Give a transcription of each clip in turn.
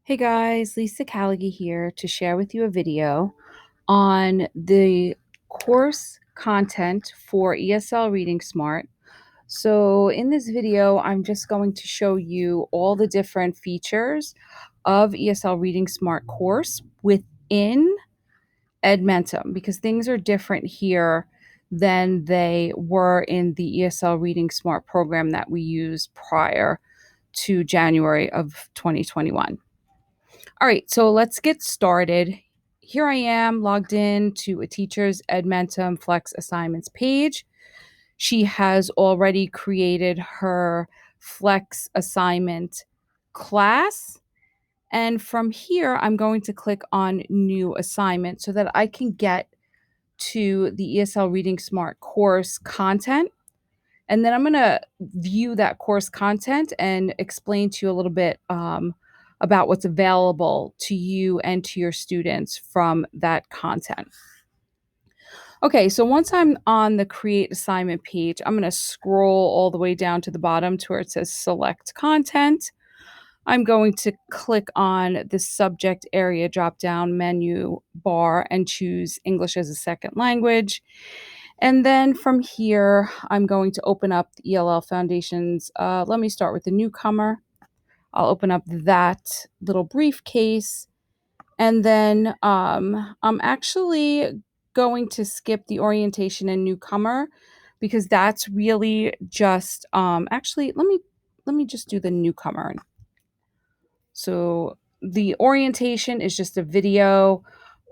Hey guys, Lisa Callaghy here to share with you a video on the course content for ESL Reading Smart. So in this video, I'm just going to show you all the different features of ESL Reading Smart course within Edmentum because things are different here than they were in the ESL Reading Smart program that we used prior to January of 2021. All right, so let's get started. Here I am logged in to a teacher's Edmentum Flex assignments page. She has already created her Flex assignment class. And from here, I'm going to click on new assignment so that I can get to the ESL Reading Smart course content. And then I'm going to view that course content and explain to you a little bit about what's available to you and to your students from that content. Okay, so once I'm on the create assignment page, I'm going to scroll all the way down to the bottom to where it says select content. I'm going to click on the subject area drop down menu bar and choose English as a second language. And then from here, I'm going to open up the ELL Foundations. Let me start with the newcomer. I'll open up that little briefcase. And then I'm actually going to skip the orientation and newcomer because that's really just actually let me just do the newcomer. So the orientation is just a video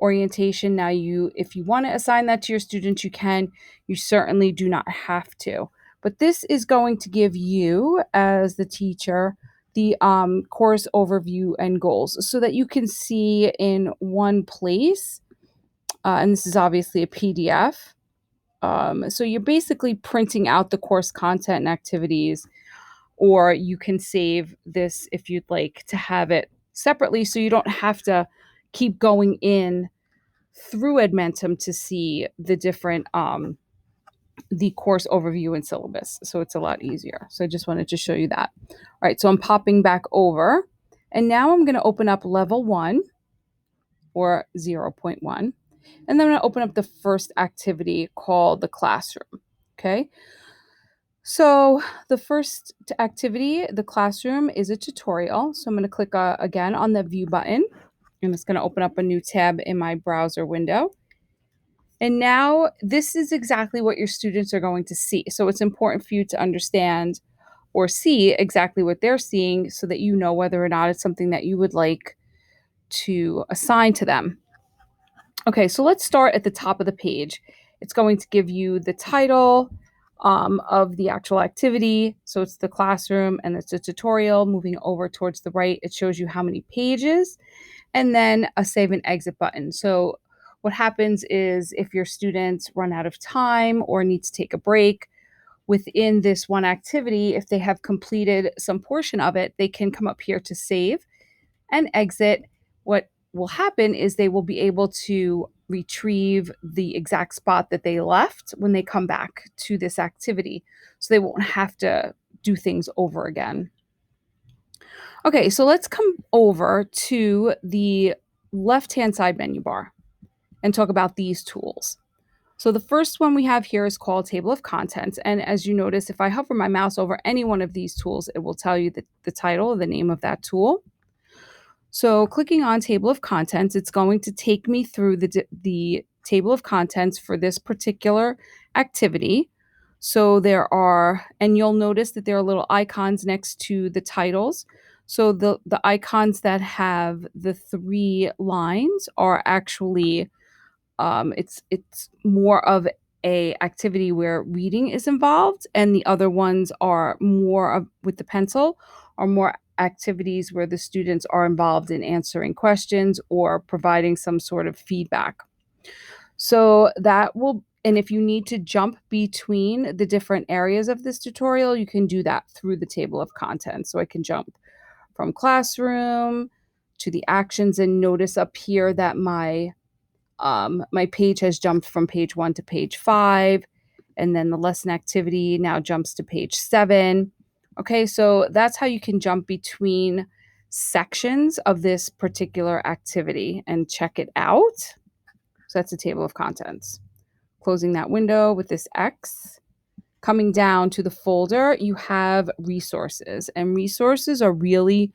orientation. Now if you want to assign that to your students, you can. You certainly do not have to. But this is going to give you, as the teacher, the course overview and goals so that you can see in one place. And this is obviously a PDF. So you're basically printing out the course content and activities, or you can save this if you'd like to have it separately so you don't have to keep going in through Edmentum to see the different the course overview and syllabus. So it's a lot easier. So I just wanted to show you that. All right, so I'm popping back over and now I'm going to open up level 1 or 0.1. And then I'm going to open up the first activity called the classroom. Okay. So the first activity, the classroom, is a tutorial. So I'm going to click again on the view button, and it's going to open up a new tab in my browser window. And now this is exactly what your students are going to see. So it's important for you to understand or see exactly what they're seeing so that you know whether or not it's something that you would like to assign to them. Okay, so let's start at the top of the page. It's going to give you the title of the actual activity. So it's the classroom and it's a tutorial. Moving over towards the right, it shows you how many pages and then a save and exit button. So what happens is if your students run out of time or need to take a break within this one activity, if they have completed some portion of it, they can come up here to save and exit. What will happen is they will be able to retrieve the exact spot that they left when they come back to this activity. So they won't have to do things over again. Okay, so let's come over to the left-hand side menu bar and talk about these tools. So the first one we have here is called Table of Contents. And as you notice, if I hover my mouse over any one of these tools, it will tell you the title, the name of that tool. So clicking on Table of Contents, it's going to take me through the table of contents for this particular activity. So there are, and you'll notice that there are little icons next to the titles. So the icons that have the 3 lines are actually, it's more of a activity where reading is involved, and the other ones are more of, with the pencil, are more activities where the students are involved in answering questions or providing some sort of feedback. So that will, and if you need to jump between the different areas of this tutorial, you can do that through the table of contents. So I can jump from classroom to the actions, and notice up here that my page has jumped from page 1 to page 5, and then the lesson activity now jumps to page 7. Okay, so that's how you can jump between sections of this particular activity and check it out. So that's a table of contents. Closing that window with this X. Coming down to the folder, you have resources, and resources are really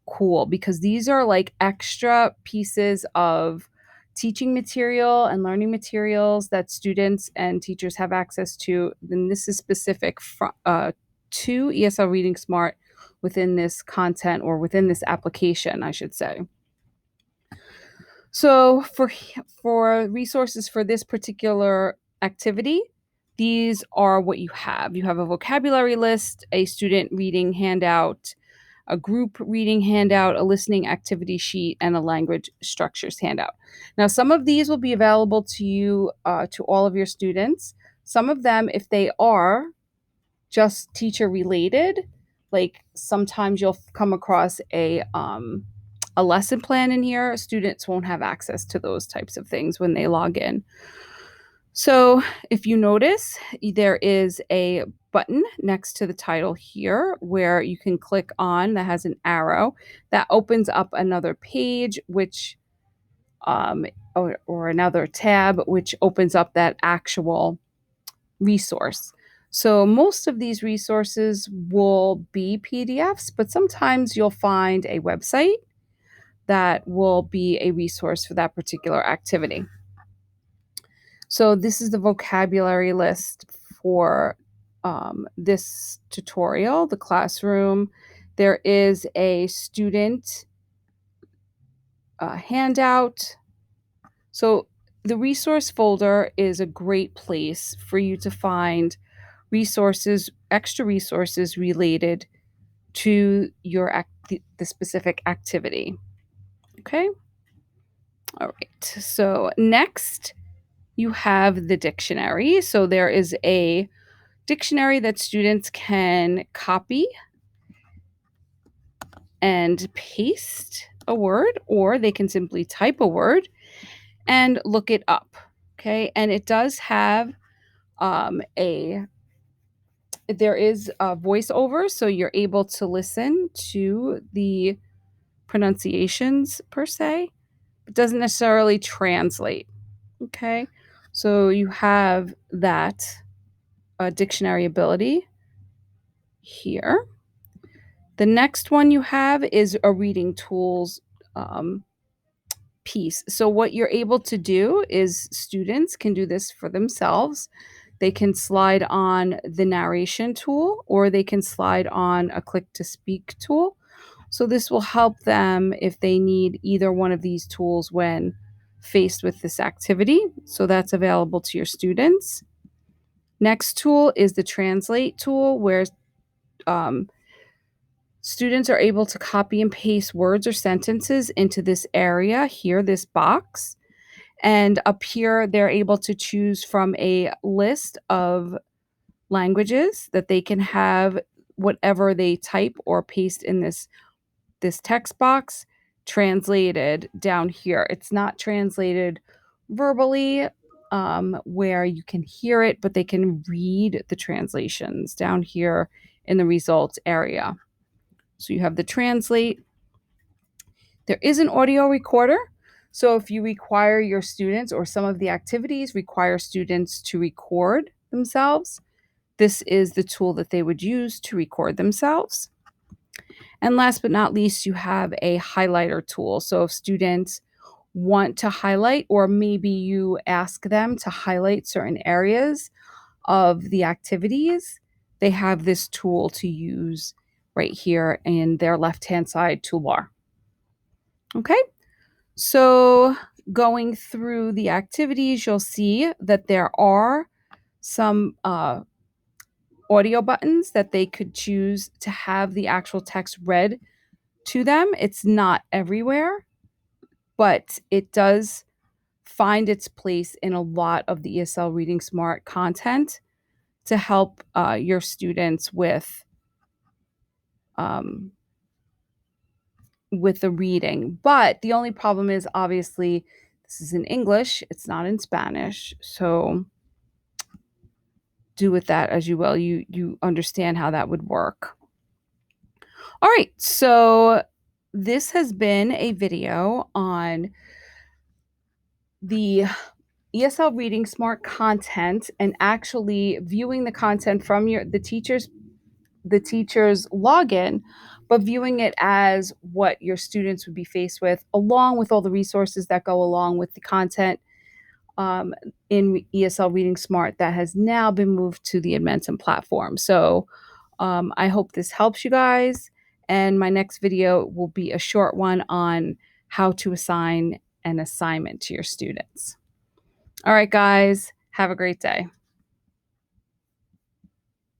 cool because these are like extra pieces of teaching material and learning materials that students and teachers have access to. And this is specific to ESL Reading Smart within this content, or within this application, I should say. So for resources for this particular activity, these are what you have. You have a vocabulary list, a student reading handout, a group reading handout, a listening activity sheet, and a language structures handout. Now, some of these will be available to you, to all of your students. Some of them, if they are just teacher related, like sometimes you'll come across a lesson plan in here. Students won't have access to those types of things when they log in. So if you notice, there is a button next to the title here where you can click on, that has an arrow that opens up another page, which or another tab, which opens up that actual resource. So most of these resources will be PDFs, but sometimes you'll find a website that will be a resource for that particular activity. So this is the vocabulary list for this tutorial, the classroom. There is a student handout. So the resource folder is a great place for you to find resources, extra resources related to the specific activity. Okay. All right. So next, you have the dictionary. So there is a dictionary that students can copy and paste a word, or they can simply type a word and look it up. Okay. And it does have there is a voiceover, so you're able to listen to the pronunciations per se. It doesn't necessarily translate. Okay. So you have that dictionary ability here. The next one you have is a reading tools um, piece. So what you're able to do is students can do this for themselves. They can slide on the narration tool, or they can slide on a click to speak tool. So this will help them if they need either one of these tools when faced with this activity. So that's available to your students. Next tool is the translate tool, where um, students are able to copy and paste words or sentences into this area here, this box. And up here, they're able to choose from a list of languages that they can have whatever they type or paste in this text box translated down here. It's not translated verbally, where you can hear it, but they can read the translations down here in the results area. So you have the translate. There is an audio recorder. So if you require your students, or some of the activities require students to record themselves, this is the tool that they would use to record themselves. And last but not least, you have a highlighter tool. So if students want to highlight, or maybe you ask them to highlight certain areas of the activities, they have this tool to use right here in their left-hand side toolbar. Okay, so going through the activities, you'll see that there are some audio buttons that they could choose to have the actual text read to them. It's not everywhere, but it does find its place in a lot of the ESL Reading Smart content to help your students with the reading. But the only problem is, obviously, this is in English, it's not in Spanish. So do with that as you will. You understand how that would work. All right, so this has been a video on the ESL Reading Smart content and actually viewing the content from the teacher's login, but viewing it as what your students would be faced with, along with all the resources that go along with the content in ESL Reading Smart that has now been moved to the Edmentum platform. So I hope this helps you guys. And my next video will be a short one on how to assign an assignment to your students. All right, guys, have a great day.